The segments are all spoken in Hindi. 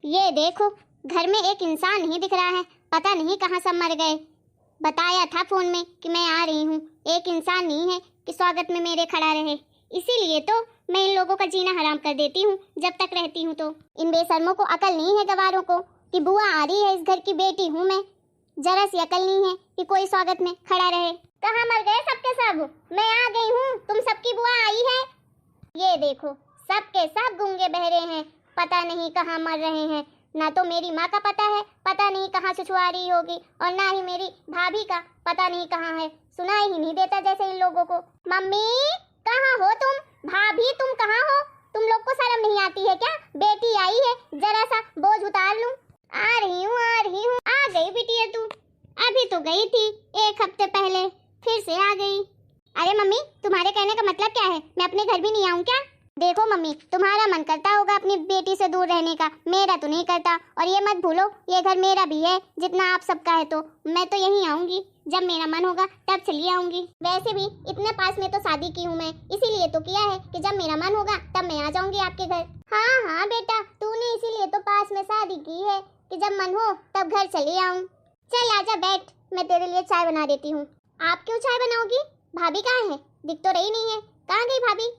ये देखो, घर में एक इंसान नहीं दिख रहा है, पता नहीं कहाँ सब मर गए। बताया था फोन में कि मैं आ रही हूँ, एक इंसान नहीं है कि स्वागत में मेरे खड़ा रहे। इसीलिए तो मैं इन लोगों का जीना हराम कर देती हूँ जब तक रहती हूँ। तो इन बेशर्मों को अकल नहीं है गवारों को कि बुआ आ रही है, इस घर की बेटी हूँ मैं। जरा सी अकल नहीं है कि कोई स्वागत में खड़ा रहे। कहाँ मर गए सबके सब? मैं आ गई हूँ, तुम सबकी बुआ आई है। ये देखो, सबके सब गूंगे बहरे हैं, पता नहीं कहाँ मर रहे हैं। ना तो मेरी माँ का पता है, पता नहीं कहाँ छुछुआ रही होगी, और ना ही मेरी भाभी का पता नहीं कहाँ है। सुनाई ही नहीं देता जैसे इन लोगों को। मम्मी कहाँ हो तुम? भाभी तुम कहाँ हो? तुम लोग को शर्म नहीं आती है क्या? बेटी आई है, जरा सा बोझ उतार लूं। आ रही हूँ, आ रही हूँ। आ गई बिटिया तू? अभी तो गई थी 1 हफ्ते पहले, फिर से आ गई। अरे मम्मी, तुम्हारे कहने का मतलब क्या है? मैं अपने घर भी नहीं आऊँ क्या? देखो मम्मी, तुम्हारा मन करता होगा अपनी बेटी से दूर रहने का, मेरा तो नहीं करता। और ये मत भूलो, ये घर मेरा भी है जितना आप सबका है। तो मैं तो यहीं आऊंगी, जब मेरा मन होगा तब चली आऊंगी। वैसे भी इतने पास में तो शादी की हूँ मैं, इसीलिए तो किया है कि जब मेरा मन होगा तब मैं आ जाऊंगी आपके घर। हाँ हाँ बेटा, तूने इसीलिए तो पास में शादी की है कि जब मन हो तब घर चली आऊँ। चल आजा बैठ, मैं तेरे लिए चाय बना देती हूँ। आप क्यों चाय बनाओगी? भाभी कहाँ है? दिख तो रही नहीं है, कहाँ गई भाभी?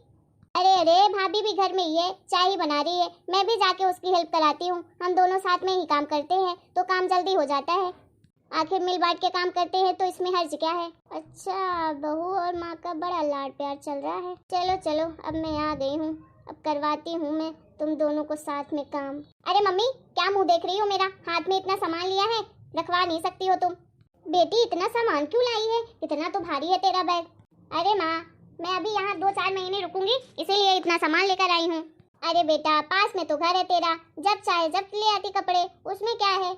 अरे अरे, भाभी भी घर में ही है, चाय ही बना रही है। मैं भी जाके उसकी हेल्प कराती हूँ, हम दोनों साथ में ही काम करते हैं तो काम जल्दी हो जाता है। आखिर मिल बांट के काम करते हैं तो इसमें हर्ज क्या है। अच्छा, बहू और माँ का बड़ा लाड प्यार चल रहा है। चलो चलो, अब मैं आ गई हूँ, अब करवाती हूँ मैं तुम दोनों को साथ में काम। अरे मम्मी, क्या मुँह देख रही हो मेरा? हाथ में इतना सामान लिया है, रखवा नहीं सकती हो तुम? बेटी इतना सामान क्यों लाई है? इतना तो भारी है तेरा बैग। अरे माँ, मैं अभी यहाँ 2-4 महीने रुकूंगी, इसीलिए इतना सामान लेकर आई हूँ। अरे बेटा, पास में तो घर है तेरा, जब चाहे जब ले आती कपड़े, उसमें क्या है?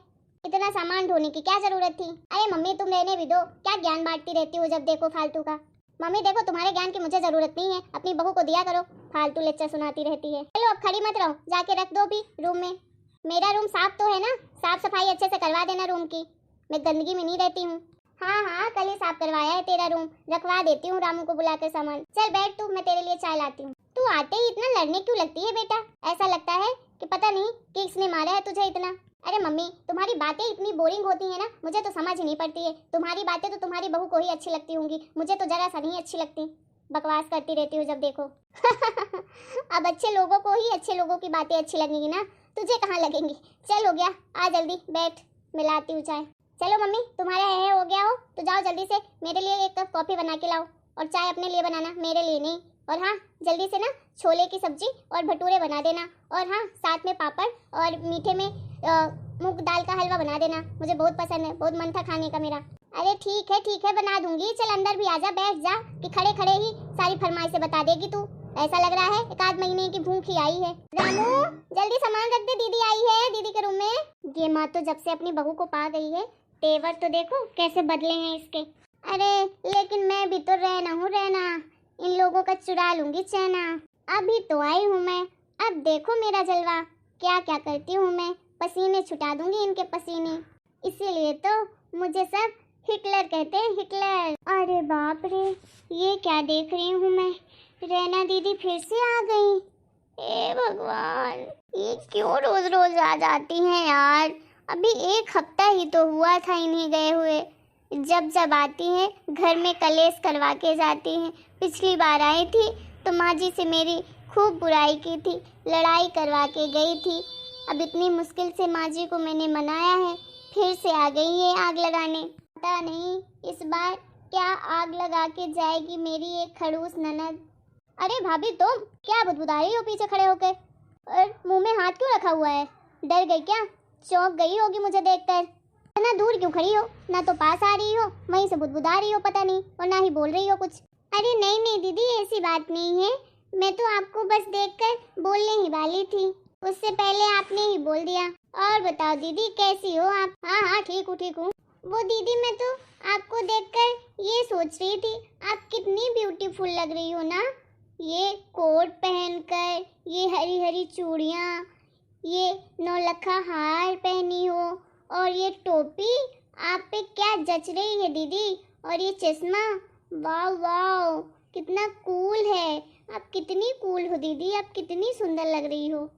इतना सामान ढोने की क्या जरूरत थी? अरे मम्मी तुम रहने भी दो, क्या ज्ञान बांटती रहती हो जब देखो फालतू का। मम्मी देखो, तुम्हारे ज्ञान की मुझे जरूरत नहीं है, अपनी बहू को दिया करो, फालतू लेक्चर सुनाती रहती है। चलो अब खड़ी मत रहो, जाके रख दो भी रूम में। मेरा रूम साफ तो है ना? साफ सफाई अच्छे से करवा देना रूम की, मैं गंदगी में नहीं रहती हूँ। हाँ हाँ, कल ही साफ करवाया है तेरा रूम, रखवा देती हूँ रामू को बुलाकर सामान। चल बैठ तू, मैं तेरे लिए चाय लाती हूँ। तू आते ही इतना लड़ने क्यों लगती है बेटा? ऐसा लगता है कि पता नहीं किसने मारा है तुझे इतना। अरे मम्मी, तुम्हारी बातें इतनी बोरिंग होती है ना, मुझे तो समझ ही नहीं पड़ती है। तुम्हारी बातें तो तुम्हारी बहू को ही अच्छी लगती होंगी, मुझे तो जरा सा नहीं अच्छी लगती। बकवास करती रहती हो जब देखो। अब अच्छे लोगों को ही अच्छे लोगों की बातें अच्छी लगेंगी ना, तुझे कहाँ लगेंगी। चल हो गया, आ जल्दी बैठ, मैं लाती हूँ चाय। चलो मम्मी, तुम्हारा है हो गया हो तो जाओ जल्दी से मेरे लिए 1 कप कॉफी बना के लाओ, और चाय अपने लिए बनाना, मेरे लिए नहीं। और हाँ, जल्दी से ना छोले की सब्जी और भटूरे बना देना, और हाँ साथ में पापड़, और मीठे में मूंग दाल का हलवा बना देना, मुझे बहुत पसंद है, बहुत मन था खाने का मेरा। अरे ठीक है बना दूंगी। चल अंदर भी आजा, बैठ जा, कि खड़े खड़े ही सारी फरमाइशें बता देगी तू। ऐसा लग रहा है 1 महीने की भूख ही आई है। रामू जल्दी सामान रख दे, दीदी आई है, दीदी के रूम में। ये माँ तो जब से अपनी बहू को पा गई है, तेवर तो देखो कैसे बदले हैं इसके। अरे लेकिन मैं भी तो रहना हूँ रहना, इन लोगों का चुरा लूंगी चैना। अभी तो आई हूँ मैं, अब देखो मेरा जलवा, क्या क्या करती हूँ मैं, पसीने छुटा दूंगी इनके पसीने। इसीलिए तो मुझे सब हिटलर कहते हैं, हिटलर। अरे बाप रे, ये क्या देख रही हूँ मैं, रैना दीदी फिर से आ गई। ए भगवान, ये क्यों रोज रोज आ जाती हैं यार। अभी 1 हफ्ता ही तो हुआ था इन्हें गए हुए, जब जब आती हैं घर में कलेश करवा के जाती हैं। पिछली बार आई थी तो माँ जी से मेरी खूब बुराई की थी, लड़ाई करवा के गई थी। अब इतनी मुश्किल से माँ जी को मैंने मनाया है, फिर से आ गई है आग लगाने। पता नहीं इस बार क्या आग लगा के जाएगी मेरी एक खड़ूस ननद। अरे भाभी तुम क्या बुदबुदा रही हो पीछे खड़े होकर, और मुंह में हाथ क्यों रखा हुआ है? डर गई क्या? चौंक गई होगी मुझे देखकर। ना दूर क्यों खड़ी हो, ना तो पास आ रही हो, वहीं से बुदबुदा रही हो पता नहीं, और ना ही बोल रही हो कुछ। अरे नहीं नहीं दीदी, ऐसी बात नहीं है, मैं तो आपको बस देखकर बोलने ही वाली थी, उससे पहले आपने ही बोल दिया। और बताओ दीदी कैसी हो आप? हाँ हाँ ठीक हूँ। वो दीदी मैं तो आपको देखकर ये सोच रही थी, आप कितनी ब्यूटीफुल लग रही हो ना, ये कोट पहनकर, ये हरी हरी चूड़ियाँ, ये नौलखा हार पहनी हो, और ये टोपी आप पे क्या जच रही है दीदी, और ये चश्मा, वाह वाह कितना कूल है। आप कितनी कूल हो दीदी, आप कितनी सुंदर लग रही हो।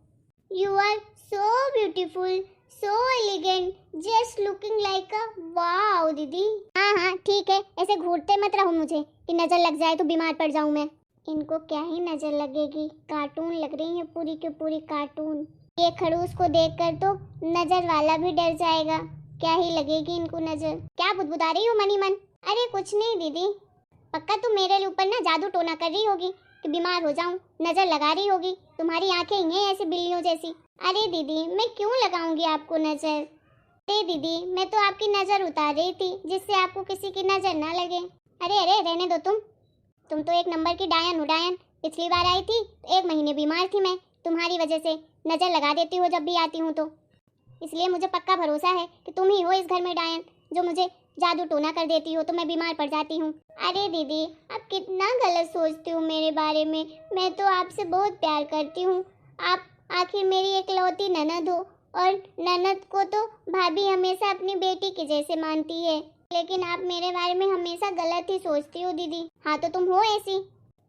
You are so beautiful, so elegant, just looking like a wow दीदी। हाँ ठीक है, ऐसे घूरते मत रहो मुझे कि नजर लग जाए तो बीमार पड़ जाऊं मैं। इनको क्या ही नजर लगेगी, कार्टून लग रही है पूरी की पूरी कार्टून। ये खड़ूस को देखकर तो नजर वाला भी डर जाएगा, क्या ही लगेगी इनको नजर। क्या बुदबुदा रही हो मनी मन? अरे कुछ नहीं दीदी, पक्का तुम मेरे ऊपर ना जादू टोना कर रही होगी कि बीमार हो जाऊं, नजर लगा रही होगी। तुम्हारी आंखें ही हैं ऐसी बिल्लियों जैसी। अरे दीदी मैं क्यों लगाऊंगी आपको नजर? अरे दीदी मैं तो आपकी नजर उतार रही थी जिससे आपको किसी की नजर ना लगे। अरे अरे रहने दो तुम तो एक नंबर की डायन हो डायन। पिछली बार आई थी तो 1 महीने बीमार थी मैं, तुम्हारी वजह से नजर लगा देती हो जब भी आती हूँ तो। इसलिए मुझे पक्का भरोसा है कि तुम ही हो इस घर में डायन जो मुझे जादू टोना कर देती हो तो मैं बीमार पड़ जाती हूँ। अरे दीदी आप कितना गलत सोचती हो मेरे बारे में, मैं तो आपसे बहुत प्यार करती हूँ। आप आखिर मेरी इकलौती ननद हो और ननद को तो भाभी हमेशा अपनी बेटी के जैसे मानती है, लेकिन आप मेरे बारे में हमेशा गलत ही सोचती हो दीदी। हाँ तो तुम हो ऐसी,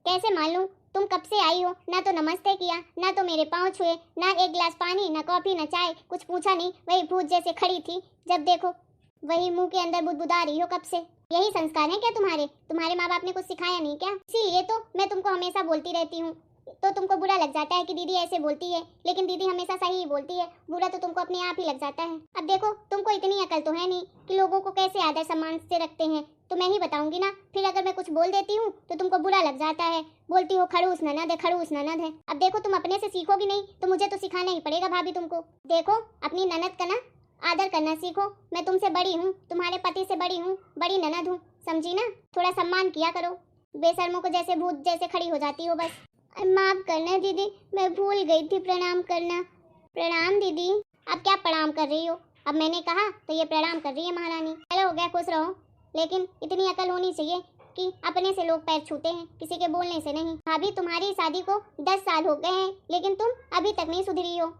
कैसे मालूम? तुम कब से आई हो, ना तो नमस्ते किया, ना तो मेरे पाँव छुए, ना एक गिलास पानी, ना कॉफी, ना चाय, कुछ पूछा नहीं। वही भूत जैसे खड़ी थी, जब देखो वही मुंह के अंदर बुदबुदा रही हो कब से। यही संस्कार है क्या तुम्हारे माँ बाप ने कुछ सिखाया नहीं क्या? इसीलिए तो मैं तुमको हमेशा बोलती रहती हूँ, तो तुमको बुरा लग जाता है कि दीदी ऐसे बोलती है, लेकिन दीदी हमेशा सही ही बोलती है। बुरा तो तुमको अपने आप ही लग जाता है। अब देखो तुमको इतनी अकल तो है नहीं कि लोगों को कैसे आदर सम्मान से रखते हैं, तो मैं ही बताऊंगी ना। फिर अगर मैं कुछ बोल देती हूँ तो तुमको बुरा लग जाता है, बोलती हो खड़ूस ननद है, खड़ूस ननद है। अब देखो तुम अपने से सीखोगी नहीं तो मुझे तो सिखाना ही पड़ेगा भाभी तुमको। देखो अपनी ननद का ना आदर करना सीखो। मैं तुमसे बड़ी हूँ, तुम्हारे पति से बड़ी हूँ, बड़ी ननद हूँ, समझी ना? थोड़ा सम्मान किया करो, बेशर्मों को जैसे भूत जैसे खड़ी हो जाती हो बस। माफ करना दीदी, मैं भूल गई थी प्रणाम करना। प्रणाम दीदी? अब क्या प्रणाम कर रही हो? अब मैंने कहा तो ये प्रणाम कर रही है महारानी। चलो हो गया, खुश रहो, लेकिन इतनी अकल होनी चाहिए कि अपने से लोग पैर छूते हैं, किसी के बोलने से नहीं। भाभी तुम्हारी शादी को 10 साल हो गए हैं, लेकिन तुम अभी तक नहीं सुधरी हो।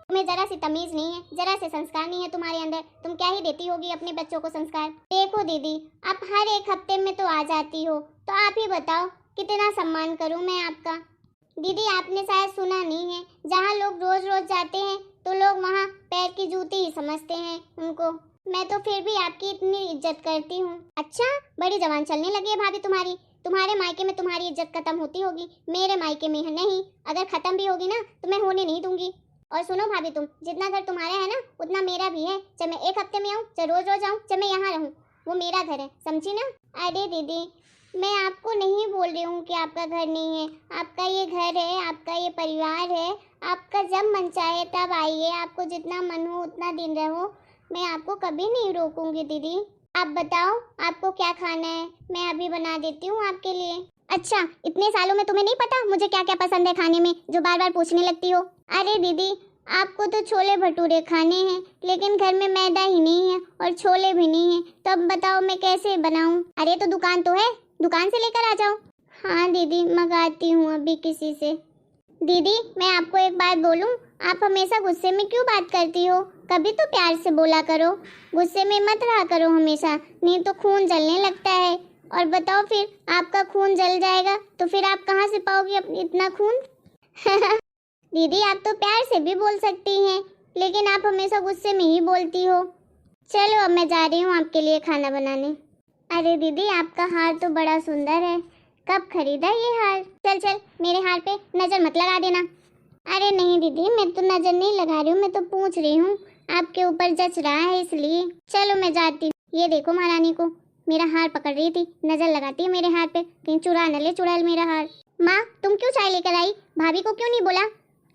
तुम्हें जरा सी तमीज नहीं है, जरा से संस्कार नहीं है तुम्हारे अंदर। तुम क्या ही देती होगी अपने बच्चों को संस्कार? देखो दीदी आप हर एक हफ्ते में तो आ जाती हो, तो आप ही बताओ कितना सम्मान करूं मैं आपका? दीदी आपने शायद सुना नहीं है, जहाँ लोग रोज रोज जाते हैं तो लोग वहाँ पैर की जूती ही समझते हैं उनको। मैं तो फिर भी आपकी इतनी इज्जत करती हूँ। अच्छा बड़ी जवान चलने लगी है भाभी तुम्हारी। तुम्हारे मायके में तुम्हारी इज्जत खत्म होती होगी, मेरे मायके में नहीं। अगर खत्म भी होगी ना तो मैं होने नहीं दूंगी। और सुनो भाभी, तुम जितना घर तुम्हारा है ना उतना मेरा भी है। चाहे मैं 1 हफ्ते में आऊँ, चाहे रोज रोज आऊँ, चाहे मैं यहाँ रहूँ, वो मेरा घर है, समझी ना? अरे दीदी मैं आपको नहीं बोल रही हूँ कि आपका घर नहीं है, आपका ये घर है, आपका ये परिवार है। आपका जब मन चाहे तब आइए, आपको जितना मन हो उतना दिन रहो, मैं आपको कभी नहीं रोकूंगी दीदी। आप बताओ आपको क्या खाना है, मैं अभी बना देती हूँ आपके लिए। अच्छा इतने सालों में तुम्हें नहीं पता मुझे क्या क्या पसंद है खाने में, जो बार बार पूछने लगती हो? अरे दीदी आपको तो छोले भटूरे खाने हैं, लेकिन घर में मैदा ही नहीं है और छोले भी नहीं है, तो अब बताओ मैं कैसे बनाऊं? अरे तो दुकान तो है, दुकान से लेकर आ जाओ। हाँ दीदी मंगाती हूँ अभी किसी से। दीदी मैं आपको एक बात बोलूं, आप हमेशा गुस्से में क्यों बात करती हो? कभी तो प्यार से बोला करो, गुस्से में मत रहा करो हमेशा, नहीं तो खून जलने लगता है। और बताओ फिर आपका खून जल जाएगा तो फिर आप कहाँ से पाओगी अपनी इतना खून? दीदी आप तो प्यार से भी बोल सकती हैं, लेकिन आप हमेशा गुस्से में ही बोलती हो। चलो अब मैं जा रही हूँ आपके लिए खाना बनाने। अरे दीदी आपका हार तो बड़ा सुंदर है, कब खरीदा ये हार? चल चल मेरे हार पे नजर मत लगा देना। अरे नहीं दीदी मैं तो नजर नहीं लगा रही हूँ, मैं तो पूछ रही हूँ, आपके ऊपर जच रहा है इसलिए। चलो मैं जाती हूँ। ये देखो महारानी को मेरा हार पकड़ रही थी, नजर लगाती है मेरे हार पे, कहीं चुरा न ले चुड़ैल मेरा हार। माँ तुम क्यों चाय लेकर आई? भाभी को क्यों नहीं बोला?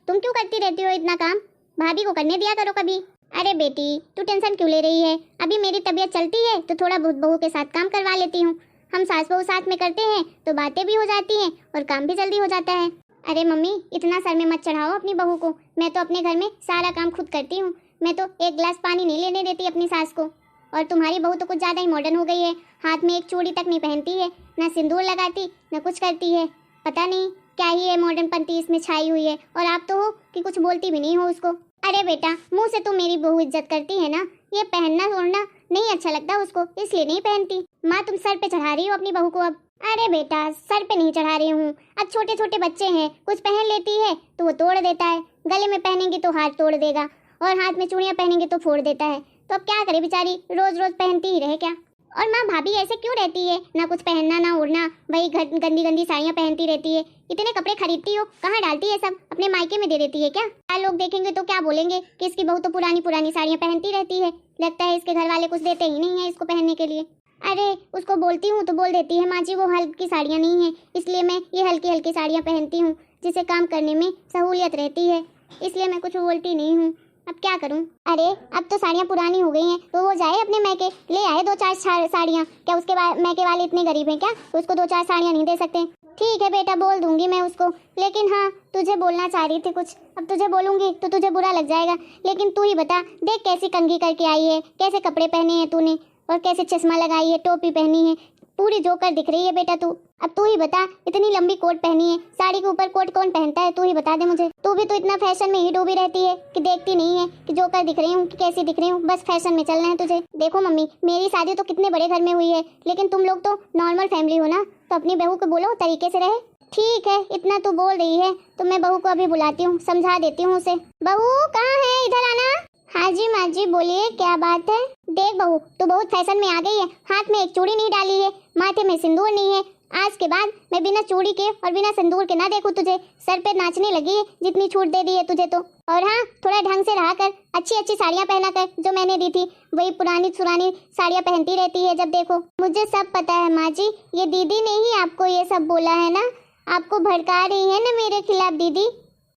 तुम क्यों करती रहती हो इतना काम? भाभी को करने दिया करो कभी। अरे बेटी तू टेंशन क्यों ले रही है? अभी मेरी तबीयत चलती है तो थोड़ा बहुत बहू के साथ काम करवा लेती हूँ। हम सास बहू साथ में करते हैं तो बातें भी हो जाती हैं और काम भी जल्दी हो जाता है। अरे मम्मी इतना सर में मत चढ़ाओ अपनी बहू को, मैं तो अपने घर में सारा काम खुद करती हूँ। मैं तो 1 गिलास पानी नहीं लेने देती अपनी सास को। और तुम्हारी बहू तो कुछ ज़्यादा ही मॉडर्न हो गई है, हाथ में एक चूड़ी तक नहीं पहनती है, ना सिंदूर लगाती ना कुछ करती है। पता नहीं क्या ही है मॉडर्न पंती इसमें छाई हुई है, और आप तो हो कि कुछ बोलती भी नहीं हो उसको। अरे बेटा मुंह से तो मेरी बहू इज्जत करती है ना, ये पहनना ओढ़ना नहीं अच्छा लगता उसको, इसलिए नहीं पहनती। माँ तुम सर पे चढ़ा रही हो अपनी बहू को अब। अरे बेटा, सर पे नहीं चढ़ा रही हूँ। अब छोटे छोटे बच्चे हैं, कुछ पहन लेती है तो वो तोड़ देता है, गले में पहनेंगे तो हाथ तोड़ देगा, और हाथ में चूड़ियाँ पहनेंगे तो फोड़ देता है। तो अब क्या करे बेचारी, रोज रोज पहनती ही रहे क्या। और माँ भाभी ऐसे क्यों रहती है, ना कुछ पहनना ना ओढ़ना, वही गंदी गंदी साड़ियाँ पहनती रहती है। इतने कपड़े खरीदती हो, कहाँ डालती है सब, अपने मायके में दे देती है क्या। लोग देखेंगे तो क्या बोलेंगे कि इसकी बहू तो पुरानी पुरानी साड़ियाँ पहनती रहती है, लगता है इसके घर वाले कुछ देते ही नहीं है इसको पहनने के लिए। अरे उसको बोलती हूँ तो बोल देती है, माँ जी वो हल्की साड़ियाँ नहीं है, इसलिए मैं ये हल्की हल्की साड़ियाँ पहनती हूँ, जिससे काम करने में सहूलियत रहती है, इसलिए मैं कुछ बोलती नहीं हूँ। अब क्या करूं। अरे अब तो साड़ियाँ पुरानी हो गई हैं, तो वो जाए अपने मैके, ले आए 2-4 साड़ियाँ। क्या उसके मैके वाले इतने गरीब हैं क्या, उसको 2-4 साड़ियाँ नहीं दे सकते। ठीक है बेटा, बोल दूंगी मैं उसको, लेकिन हाँ तुझे बोलना चाह रही थी कुछ। अब तुझे बोलूंगी तो तुझे बुरा लग जाएगा, लेकिन तू ही बता, देख कैसी कंघी करके आई है, कैसे कपड़े पहने हैं तूने, और कैसे चश्मा लगाई है, टोपी पहनी है, पूरी जोकर दिख रही है बेटा तू। अब तू ही बता, इतनी लंबी कोट पहनी है, साड़ी के ऊपर कोट कौन पहनता है, तू ही बता दे मुझे। तू भी तो इतना फैशन में ही डूबी रहती है कि देखती नहीं है कि जोकर दिख रही हूँ कि कैसी दिख रही हूँ, बस फैशन में चलना है तुझे। देखो मम्मी, मेरी शादी तो कितने बड़े घर में हुई है, लेकिन तुम लोग तो नॉर्मल फैमिली हो ना, तो अपनी बहू को बोलो तरीके से रहे। ठीक है, इतना तू बोल रही है तो मैं बहू को अभी बुलाती हूँ, समझा देती हूँ उसे। बहू कहाँ है, इधर आना। हाँ जी माँ जी, बोलिए क्या बात है। देख बहू, तू बहुत फैशन में आ गई है, हाथ में एक चूड़ी नहीं डाली है, माथे में सिंदूर नहीं है। आज के बाद मैं बिना चूड़ी के और बिना सिंदूर के ना देखूं तुझे। सर पे नाचने लगी है, जितनी छूट दे दी है तुझे तो। और हाँ, थोड़ा ढंग से रहा कर, अच्छी अच्छी साड़ियाँ पहना कर, जो मैंने दी थी वही पुरानी पुरानी साड़ियाँ पहनती रहती है जब देखो। मुझे सब पता है माँ जी, ये दीदी ने ही आपको ये सब बोला है ना, आपको भड़का रही है ना मेरे खिलाफ दीदी।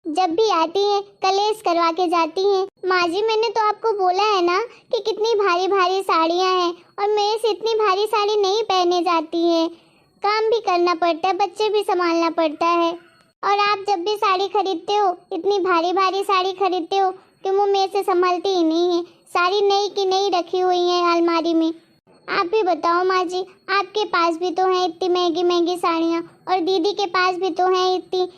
जब भी आती है कलेश करवा के जाती है। माँ जी मैंने तो आपको बोला है ना कि कितनी भारी भारी साड़ियाँ हैं, और मेरे से इतनी भारी साड़ी नहीं पहने जाती है, काम भी करना पड़ता है, बच्चे भी संभालना पड़ता है। और आप जब भी साड़ी खरीदते हो, इतनी भारी भारी साड़ी खरीदते हो कि वो मेरे से संभलती ही नहीं है, साड़ी नई की नई रखी हुई है अलमारी में। आप भी बताओ माँ जी, आपके पास भी तो है इतनी महंगी महंगी साड़ियाँ, और दीदी के पास भी तो है इतनी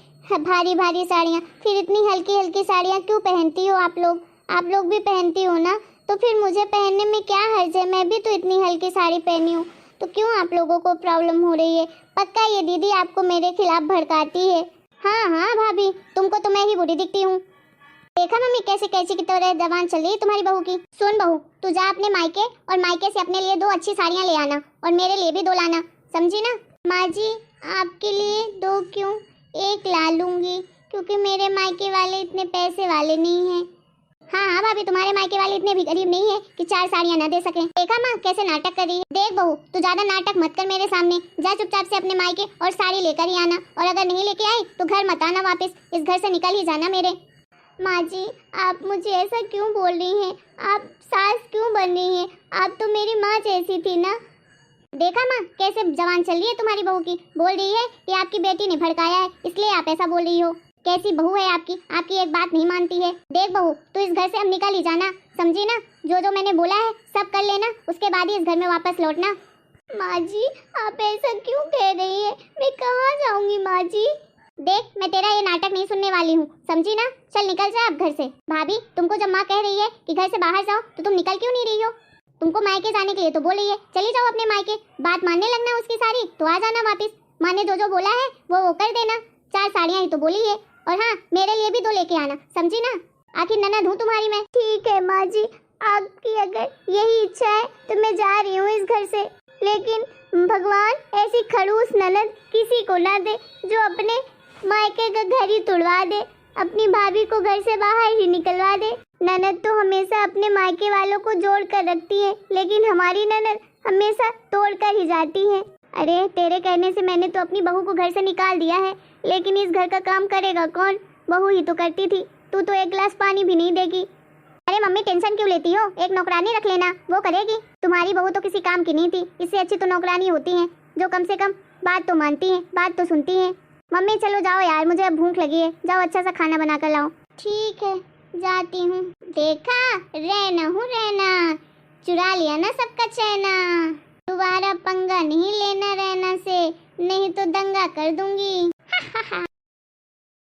भारी भारी साड़ियाँ, फिर इतनी हल्की हल्की साड़ियाँ क्यों पहनती हो आप लोग। आप लोग भी पहनती हो ना, तो फिर मुझे पहनने में क्या हर्ज है, मैं भी तो इतनी हल्की साड़ी पहनी हूँ, तो क्यों आप लोगों को प्रॉब्लम हो रही है। पक्का ये दीदी आपको मेरे खिलाफ भड़काती है। हाँ हाँ भाभी, तुमको तो मैं ही बुरी दिखती हूँ। देखा मम्मी कैसे कैसी की तरह जबान चल रही है तुम्हारी बहू की। सुन बहू, तू जा अपने मायके, और मायके से अपने लिए 2 अच्छी साड़ियाँ ले आना, और मेरे लिए भी 2 लाना, समझी ना। माँ जी आपके लिए 2 क्यों, 1 ला लूंगी, क्योंकि मेरे मायके वाले इतने पैसे वाले नहीं हैं। हाँ हाँ भाभी, तुम्हारे मायके वाले इतने भी गरीब नहीं है कि 4 साड़ियाँ ना दे सके। देखा माँ कैसे नाटक कर रही है। देख बहू, तू ज्यादा नाटक मत कर मेरे सामने, जा चुपचाप से अपने मायके और साड़ी लेकर ही आना, और अगर नहीं लेके आई तो घर मत आना वापस, इस घर से निकल ही जाना मेरे। माँ जी आप मुझे ऐसा क्यों बोल रही हैं, आप सास क्यों बन रही हैं, आप तो मेरी माँ जैसी थी ना। देखा माँ कैसे जवान चल रही है तुम्हारी बहू की, बोल रही है कि आपकी बेटी ने भड़काया है इसलिए आप ऐसा बोल रही हो। कैसी बहू है आपकी, आपकी एक बात नहीं मानती है। देख बहू, तू इस घर से अब निकल ही जाना, समझी ना। जो जो मैंने बोला है सब कर लेना, उसके बाद ही इस घर में वापस लौटना। माँ जी आप ऐसा क्यों कह रही है, मैं कहाँ जाऊँगी माँ जी। देख मैं तेरा ये नाटक नहीं सुनने वाली हूँ, समझी ना। चल निकल जा अब घर से। भाभी तुमको जब माँ कह रही है कि घर से बाहर जाओ तो तुम निकल क्यों नहीं रही हो। तुमको मायके जाने के लिए तो बोल रही है, चली जाओ अपने मायके, बात मानने लगना उसकी सारी, तो आ जाना वापस। माँ ने जो जो बोला है वो कर देना, 4 साड़ियाँ ही तो बोली है, और हाँ मेरे लिए भी 2 लेके आना, समझी ना। आखिर ननद हूँ तुम्हारी मैं। ठीक है माँ जी, आपकी अगर यही इच्छा है तो मैं जा रही हूँ इस घर से, लेकिन भगवान ऐसी खड़ूस ननद किसी को ना दे जो अपने मायके का घर ही तुड़वा दे, अपनी भाभी को घर से बाहर ही निकलवा दे। ननद तो हमेशा अपने मायके वालों को जोड़ कर रखती है, लेकिन हमारी ननद हमेशा तोड़ कर ही जाती है। अरे तेरे कहने से मैंने तो अपनी बहू को घर से निकाल दिया है, लेकिन इस घर का काम करेगा कौन, बहू ही तो करती थी। तू तो 1 गिलास पानी भी नहीं देगी। अरे मम्मी टेंशन क्यों लेती हो, एक नौकरानी रख लेना, वो करेगी। तुम्हारी बहू तो किसी काम की नहीं थी, इससे अच्छी तो नौकरानी होती है जो कम से कम बात तो मानती है, बात तो सुनती है। मम्मी चलो जाओ यार, मुझे अब भूख लगी है, जाओ अच्छा सा खाना बना कर लाओ। ठीक है जाती हूँ। देखा रहना चुरा लिया ना सबका चैना, दोबारा पंगा नहीं लेना रहना से, नहीं तो दंगा कर दूंगी।